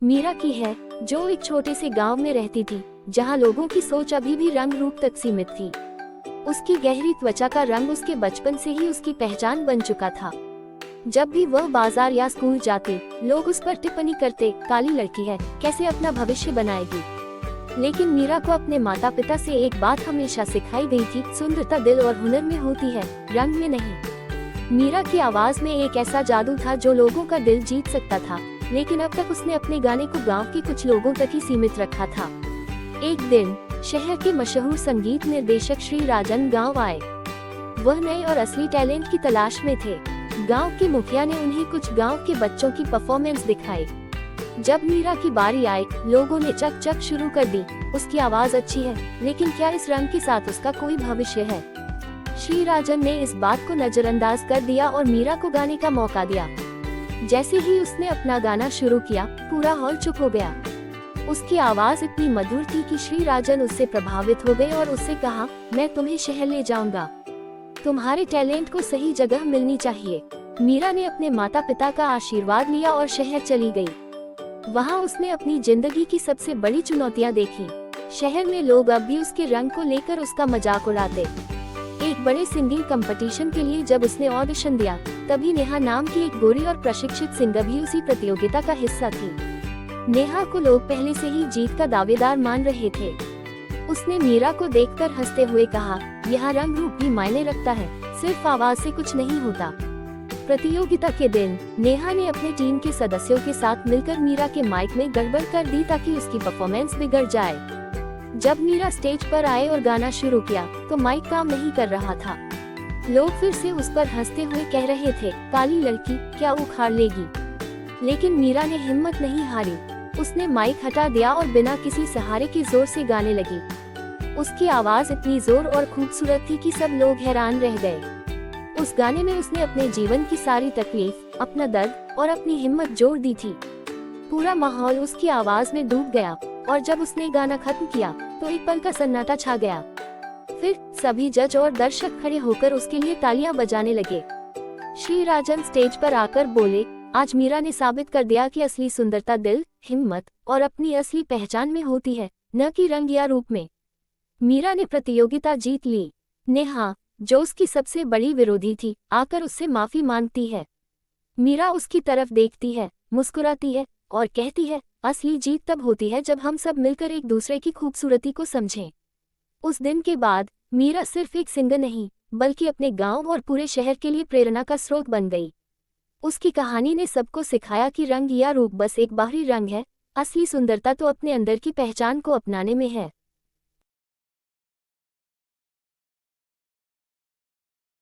मीरा की है, जो एक छोटे से गांव में रहती थी, जहां लोगों की सोच अभी भी रंग रूप तक सीमित थी। उसकी गहरी त्वचा का रंग उसके बचपन से ही उसकी पहचान बन चुका था। जब भी वह बाजार या स्कूल जाती, लोग उस पर टिप्पणी करते, काली लड़की है, कैसे अपना भविष्य बनाएगी। लेकिन मीरा को अपने माता पिता से एक बात हमेशा सिखाई गई थी, सुंदरता दिल और हुनर में होती है, रंग में नहीं। मीरा की आवाज में एक ऐसा जादू था जो लोगों का दिल जीत सकता था, लेकिन अब तक उसने अपने गाने को गांव के कुछ लोगों तक ही सीमित रखा था। एक दिन शहर के मशहूर संगीत निर्देशक श्री राजन गांव आए। वह नए और असली टैलेंट की तलाश में थे। गांव के मुखिया ने उन्हें कुछ गांव के बच्चों की परफॉर्मेंस दिखाई। जब मीरा की बारी आई, लोगों ने चक चक शुरू कर दी, उसकी आवाज अच्छी है, लेकिन क्या इस रंग के साथ उसका कोई भविष्य है। श्री राजन ने इस बात को नजरअंदाज कर दिया और मीरा को गाने का मौका दिया। जैसे ही उसने अपना गाना शुरू किया, पूरा हॉल चुप हो गया। उसकी आवाज इतनी मधुर थी कि श्री राजन उससे प्रभावित हो गए और उससे कहा, मैं तुम्हें शहर ले जाऊंगा, तुम्हारे टैलेंट को सही जगह मिलनी चाहिए। मीरा ने अपने माता पिता का आशीर्वाद लिया और शहर चली गई। वहाँ उसने अपनी जिंदगी की सबसे बड़ी चुनौतियाँ देखी। शहर में लोग अब भी उसके रंग को लेकर उसका मजाक उड़ाते। एक बड़े सिंगिंग कंपटीशन के लिए जब उसने ऑडिशन दिया, तभी नेहा नाम की एक गोरी और प्रशिक्षित सिंगर भी उसी प्रतियोगिता का हिस्सा थी। नेहा को लोग पहले से ही जीत का दावेदार मान रहे थे। उसने मीरा को देखकर हंसते हुए कहा, यहाँ रंग रूप भी मायने रखता है, सिर्फ आवाज से कुछ नहीं होता। प्रतियोगिता के दिन नेहा ने अपने टीम के सदस्यों के साथ मिलकर मीरा के माइक में गड़बड़ कर दी ताकि उसकी परफॉर्मेंस बिगड़ जाए। जब मीरा स्टेज पर आए और गाना शुरू किया, तो माइक काम नहीं कर रहा था। लोग फिर से उस पर हंसते हुए कह रहे थे, काली लड़की, क्या उखाड़ लेगी। लेकिन मीरा ने हिम्मत नहीं हारी। उसने माइक हटा दिया और बिना किसी सहारे के जोर से गाने लगी। उसकी आवाज इतनी जोर और खूबसूरत थी कि सब लोग हैरान रह गए। उस गाने में उसने अपने जीवन की सारी तकलीफ, अपना दर्द और अपनी हिम्मत जोड़ दी थी। पूरा माहौल उसकी आवाज में डूब गया और जब उसने गाना खत्म किया, तो एक पल का सन्नाटा छा गया। फिर सभी जज और दर्शक खड़े होकर उसके लिए तालियां बजाने लगे। श्री राजन स्टेज पर आकर बोले, आज मीरा ने साबित कर दिया कि असली सुंदरता दिल, हिम्मत और अपनी असली पहचान में होती है, न कि रंग या रूप में। मीरा ने प्रतियोगिता जीत ली। नेहा, जो उसकी सबसे बड़ी विरोधी थी, आकर उससे माफी मांगती है। मीरा उसकी तरफ देखती है, मुस्कुराती है और कहती है, असली जीत तब होती है जब हम सब मिलकर एक दूसरे की खूबसूरती को समझें। उस दिन के बाद मीरा सिर्फ एक सिंगर नहीं, बल्कि अपने गांव और पूरे शहर के लिए प्रेरणा का स्रोत बन गई। उसकी कहानी ने सबको सिखाया कि रंग या रूप बस एक बाहरी रंग है, असली सुंदरता तो अपने अंदर की पहचान को अपनाने में है।